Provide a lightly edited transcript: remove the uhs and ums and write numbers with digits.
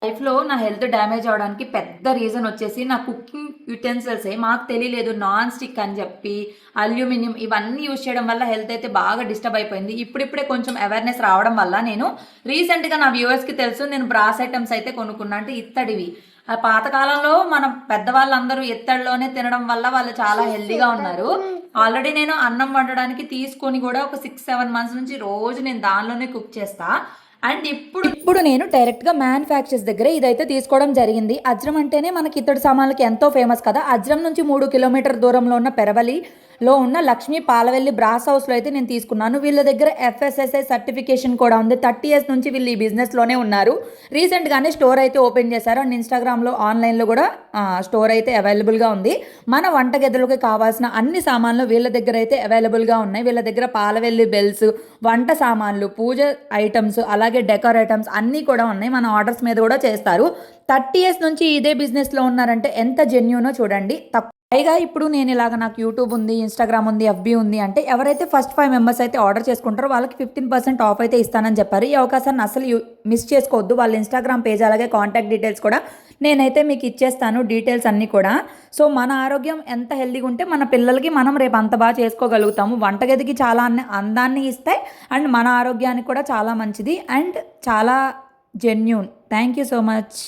లైఫ్‌లో నా health damage అవ్వడానికి పెద్ద రీజన్ వచ్చేసి నా కుకింగ్ యుటెన్సిల్సే. మాకు తెలియలేదు నాన్ స్టిక్ అని చెప్పి, అల్యూమినియం ఇవన్నీ యూజ్ చేయడం వల్ల హెల్త్ అయితే బాగా డిస్టర్బ్ అయిపోయింది. ఇప్పుడిప్పుడే కొంచెం అవేర్‌నెస్ రావడం వల్ల నేను రీసెంట్‌గా నా వ్యూవర్స్‌కి తెలుసు నేను బ్రాస్ ఐటెమ్స్ అయితే కొనుక్కున్నా. అంటే ఇత్తడివి. ఆ పాతకాలంలో మన పెద్దవాళ్ళందరూ ఇత్తడిలోనే తినడం వల్ల వాళ్ళు చాలా హెల్తీగా ఉన్నారు. ఆల్రెడీ నేను అన్నం వండడానికి తీసుకొని కూడా ఒక 6, 7 మంత్స్ నుంచి రోజు నేను దానిలోనే కుక్ చేస్తా. అండ్ ఇప్పుడు నేను డైరెక్ట్‌గా మ్యానుఫ్యాక్చర్స్ దగ్గరే ఇదైతే తీసుకోవడం జరిగింది. అజ్రం అంటేనే మనకి ఇత్తడి సామాన్లకి ఎంతో ఫేమస్ కదా! అజ్రం నుంచి 3 కిలోమీటర్ దూరంలో ఉన్న పెరవలిలో ఉన్న లక్ష్మీ పాలవెల్లి బ్రాస్ హౌస్‌లో అయితే నేను తీసుకున్నాను. వీళ్ళ దగ్గర ఎఫ్ఎస్ఎస్ఐ సర్టిఫికేషన్ కూడా ఉంది. 30 ఇయర్స్ నుంచి వీళ్ళు ఈ బిజినెస్‌లోనే ఉన్నారు. రీసెంట్‌గానే స్టోర్ అయితే ఓపెన్ చేశారు. అండ్ ఇన్‌స్టాగ్రామ్‌లో, ఆన్‌లైన్‌లో కూడా స్టోర్ అయితే అవైలబుల్‌గా ఉంది. మన వంటగదిలోకి కావాల్సిన అన్ని సామాన్లు వీళ్ళ దగ్గర అయితే అవైలబుల్‌గా ఉన్నాయి. వీళ్ళ దగ్గర పాలవెల్లి బెల్స్, వంట సామాన్లు, పూజ ఐటమ్స్, అలాగే డెకర్ ఐటమ్స్ అన్నీ కూడా ఉన్నాయి. మన ఆర్డర్స్ మీద కూడా చేస్తారు. 30 ఇయర్స్ నుంచి ఇదే బిజినెస్‌లో ఉన్నారంటే ఎంత జెన్యూనో చూడండి. పైగా ఇప్పుడు నేను ఇలాగ నాకు యూట్యూబ్ ఉంది, ఇన్‌స్టాగ్రామ్ ఉంది, ఎఫ్‌బీ ఉంది అంటే ఎవరైతే ఫస్ట్ 5 మెంబర్స్ అయితే ఆర్డర్ చేసుకుంటారో వాళ్ళకి 15% ఆఫ్ అయితే ఇస్తానని చెప్పారు. ఈ అవకాశాన్ని అసలు మిస్ చేసుకోవద్దు. వాళ్ళ ఇన్‌స్టాగ్రామ్ పేజ్ అలాగే కాంటాక్ట్ డీటెయిల్స్ కూడా నేనైతే మీకు ఇచ్చేస్తాను, డీటెయిల్స్ అన్నీ కూడా. సో మన ఆరోగ్యం ఎంత హెల్తీగా ఉంటే మన పిల్లలకి మనం రేపు అంత బాగా చేసుకోగలుగుతాము. వంటగదికి చాలా అందాన్ని ఇస్తాయి అండ్ మన ఆరోగ్యానికి కూడా చాలా మంచిది అండ్ చాలా genuine. Thank you so much.